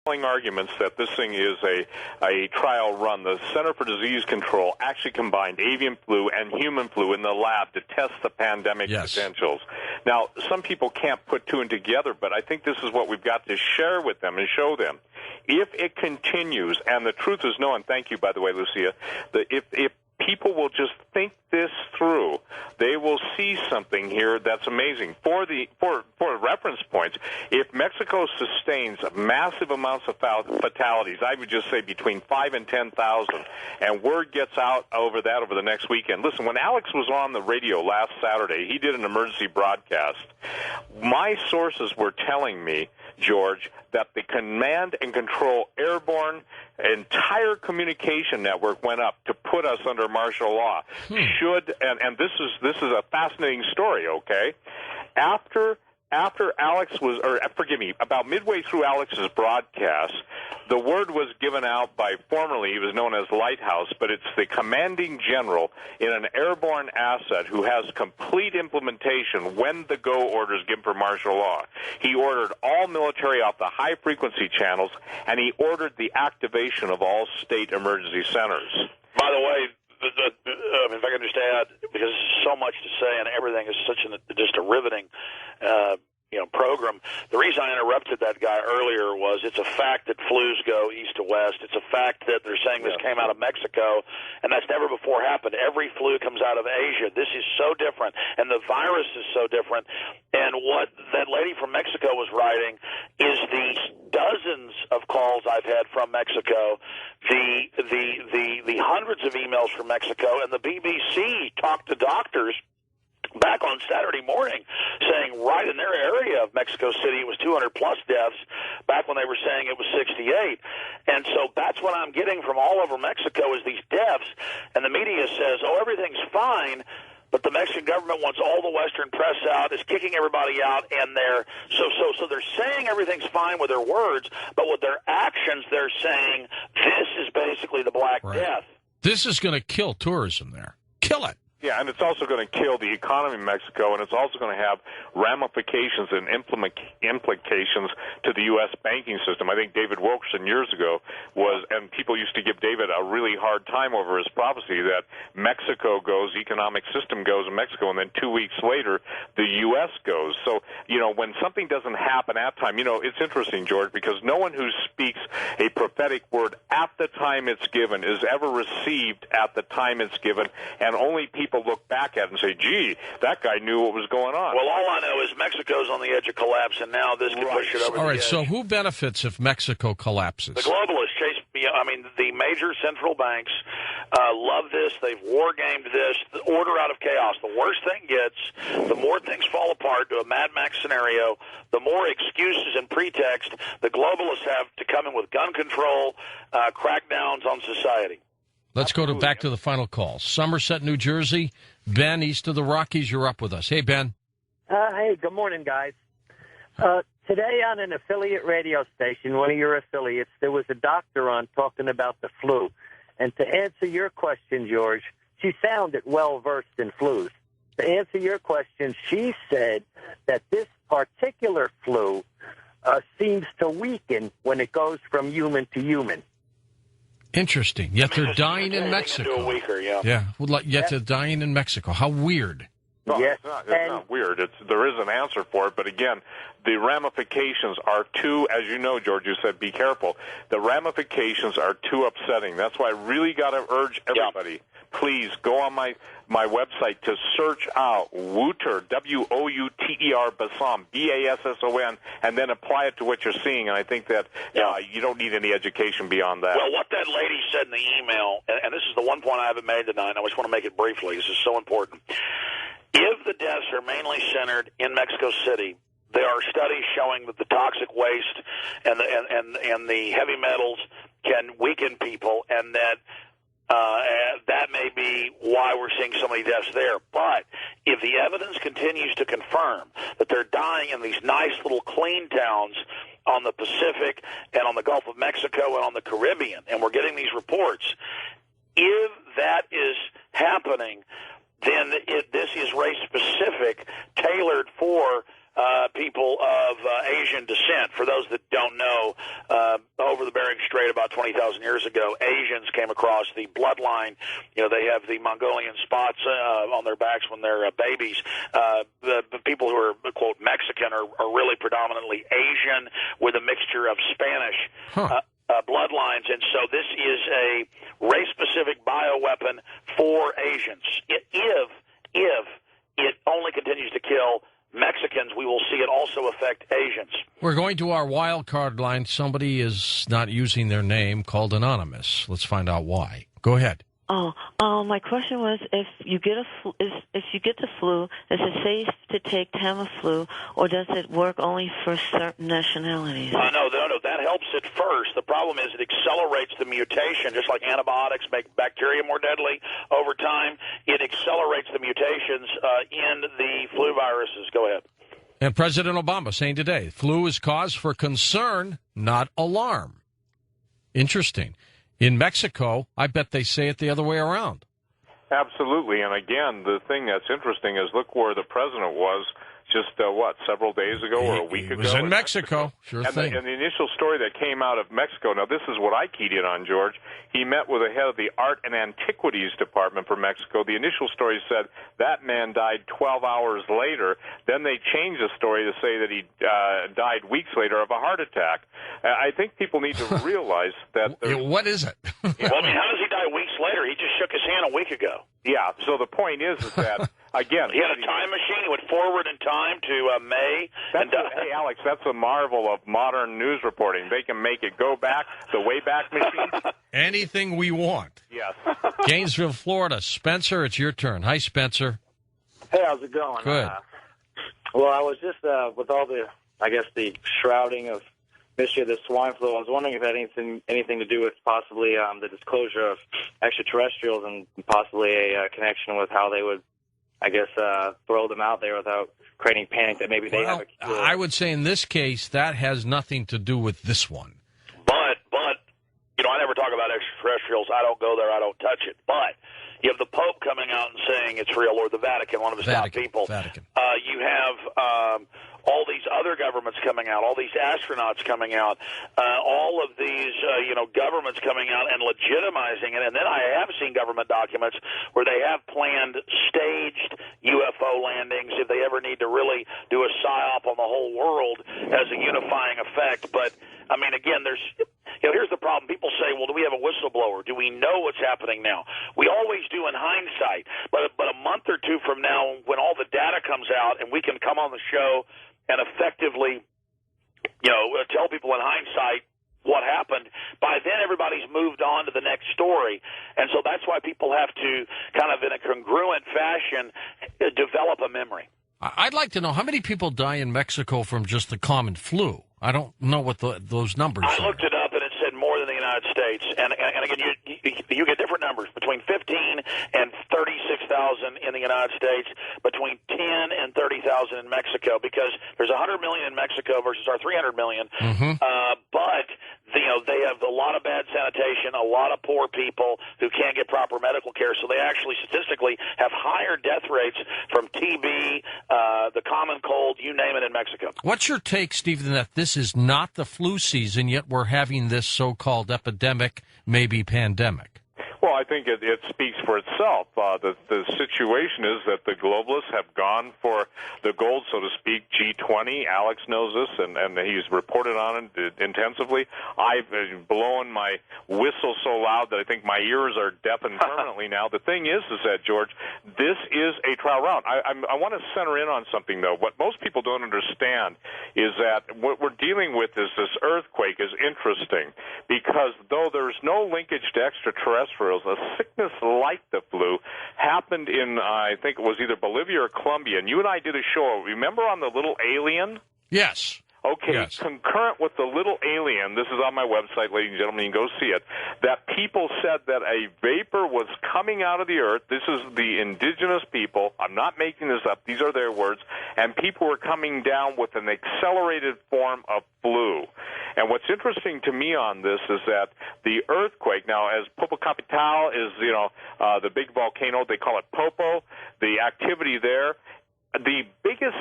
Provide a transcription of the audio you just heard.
arguments that this thing is a trial run. The Center for Disease Control actually combined avian flu and human flu in the lab to test the pandemic potentials. Now, some people can't put two and together, but I think this is what we've got to share with them and show them. If it continues, and the truth is known, thank you, by the way, Lucia, if people will just think this through, they will see something here that's amazing. For reference points, if Mexico sustains massive amounts of fatalities, I would just say between 5 and 10,000, and word gets out over the next weekend. Listen, when Alex was on the radio last Saturday, he did an emergency broadcast. My sources were telling me, George, that the command and control airborne entire communication network went up to put us under martial law. And this is a fascinating story, okay? After Alex was, or forgive me, about midway through Alex's broadcast, the word was given out by, formerly he was known as Lighthouse, but it's the commanding general in an airborne asset who has complete implementation when the go order is given for martial law. He ordered all military off the high-frequency channels, and he ordered the activation of all state emergency centers. By the way, if I can just add, because there's so much to say and everything is just a riveting program. The reason I interrupted that guy earlier was it's a fact that flus go east to west. It's a fact that they're saying this came out of Mexico, and that's never before happened. Every flu comes out of Asia. This is so different, and the virus is so different. And what that lady from Mexico was writing is these dozens of calls I've had from Mexico, the hundreds of emails from Mexico, and the BBC talked to doctors back on Saturday morning saying right in their area of Mexico City it was 200-plus deaths, back when they were saying it was 68. And so that's what I'm getting from all over Mexico is these deaths, and the media says, oh, everything's fine, but the Mexican government wants all the Western press out, is kicking everybody out, and they're saying everything's fine with their words, but with their actions they're saying this is basically the Black Death. This is going to kill tourism there. Kill it. Yeah, and it's also going to kill the economy in Mexico, and it's also going to have ramifications and implications to the U.S. banking system. I think David Wilkerson years ago and people used to give David a really hard time over his prophecy that Mexico goes, economic system goes in Mexico, and then 2 weeks later the U.S. goes. So, when something doesn't happen at time, it's interesting, George, because no one who speaks a prophetic word at the time it's given is ever received at the time it's given, and only people look back at it and say, gee, that guy knew what was going on. Well, all I know is Mexico's on the edge of collapse, and now this can push it over the edge. All right, so who benefits if Mexico collapses? The globalists, the major central banks love this. They've war-gamed this. The order out of chaos. The worse thing gets, the more things fall apart to a Mad Max scenario, the more excuses and pretext the globalists have to come in with gun control, crackdowns on society. Let's go back to the final call. Somerset, New Jersey. Ben, east of the Rockies, you're up with us. Hey, Ben. Hey, good morning, guys. Today on an affiliate radio station, one of your affiliates, there was a doctor on talking about the flu. And to answer your question, George, she sounded well-versed in flus. To answer your question, she said that this particular flu seems to weaken when it goes from human to human. Interesting. Yet they're dying in Mexico. Yet they're dying in Mexico. How weird. No, it's not weird. There is an answer for it, but again, the ramifications are too, as you know, George, you said be careful. The ramifications are too upsetting. That's why I really got to urge everybody, please go on my website to search out Wouter, W-O-U-T-E-R, Basson, B-A-S-S-O-N, and then apply it to what you're seeing. And I think that you don't need any education beyond that. Well, what that lady said in the email, and this is the one point I haven't made tonight, and I just want to make it briefly. This is so important. If the deaths are mainly centered in Mexico City, there are studies showing that the toxic waste and the heavy metals can weaken people, and that that may be why we're seeing so many deaths there. But if the evidence continues to confirm that they're dying in these nice little clean towns on the Pacific and on the Gulf of Mexico and on the Caribbean, and we're getting these reports, if that is happening, then this is race-specific, tailored for people of Asian descent. For those that don't know, over the Bering Strait about 20,000 years ago, Asians came across the bloodline. They have the Mongolian spots on their backs when they're babies. The people who are, quote, Mexican are really predominantly Asian with a mixture of Spanish bloodlines. And so this is a race-specific bioweapon for Asians. If it only continues to kill Mexicans, we will see it also affect Asians. We're going to our wild card line. Somebody is not using their name, called Anonymous. Let's find out why. Go ahead. My question was, if you get the flu, is it safe to take Tamiflu, or does it work only for certain nationalities? No, that helps it first. The problem is it accelerates the mutation, just like antibiotics make bacteria more deadly over time. It accelerates the mutations in the flu viruses. Go ahead. And President Obama saying today, flu is cause for concern, not alarm. Interesting. In Mexico, I bet they say it the other way around. Absolutely. And again, the thing that's interesting is look where the president was just, several days ago or a week ago? He was in Mexico. Sure thing. And the initial story that came out of Mexico, now this is what I keyed in on, George. He met with the head of the Art and Antiquities Department for Mexico. The initial story said that man died 12 hours later. Then they changed the story to say that he died weeks later of a heart attack. I think people need to realize that... What is it? Well, how does he die weeks later? He just shook his hand a week ago. Yeah, so the point is that, again... He had a time machine. He went forward in time to May. Hey, Alex, that's a marvel of modern news reporting. They can make it go back, the Wayback Machine. Anything we want. Yes. Gainesville, Florida. Spencer, it's your turn. Hi, Spencer. Hey, how's it going? Good. Well, I was just, with all the shrouding of mystery of the swine flu, I was wondering if it had anything to do with possibly the disclosure of extraterrestrials and possibly a connection with how they would, throw them out there without creating panic that maybe they have a cure. I would say in this case, that has nothing to do with this one. But I never talk about extraterrestrials. I don't go there. I don't touch it. But you have the Pope coming out and saying it's real, or the Vatican, one of his top people. Vatican. You have all these other governments coming out, all these astronauts coming out, all of these governments coming out and legitimizing it. And then I have seen government documents where they have planned staged UFO landings if they ever need to really do a psyop on the whole world as a unifying effect. But I mean, again, here's the problem. People say, well, do we have a whistleblower? Do we know what's happening now? We always do in hindsight. But a month or two from now, when all the data comes out and we can come on the show and effectively, tell people in hindsight what happened, by then everybody's moved on to the next story. And so that's why people have to kind of in a congruent fashion develop a memory. I'd like to know how many people die in Mexico from just the common flu. I don't know what those numbers are. I looked it up, and it said more than the United States. And again, you get different numbers, between 15 and 36,000 in the United States, between 10 and 30,000 in Mexico, because there's 100 million in Mexico versus our 300 million. Mm-hmm. But they have a lot of bad sanitation, a lot of poor people who can't get proper medical care, so they actually statistically have higher death rates from TB, the common cold, you name it, in Mexico. What's your take, Stephen, that this is not the flu season, yet we're having this so-called epidemic, maybe pandemic? Well, I think it speaks for itself. The situation is that the globalists have gone for the gold, so to speak, G20. Alex knows this, and he's reported on it intensively. I've blown my whistle so loud that I think my ears are deafened permanently now. The thing is that, George, this is a trial round. I want to center in on something, though. What most people don't understand is that what we're dealing with is this earthquake is interesting because though there's no linkage to extraterrestrials, a sickness like the flu happened in, I think it was either Bolivia or Colombia. And you and I did a show. Remember on the little alien? Yes. Okay, yes. Concurrent with the little alien, this is on my website, ladies and gentlemen, you can go see it, that people said that a vapor was coming out of the earth. This is the indigenous people. I'm not making this up. These are their words. And people were coming down with an accelerated form of flu. And what's interesting to me on this is that the earthquake, now as Popocatépetl is, the big volcano, they call it Popo, the activity there, the biggest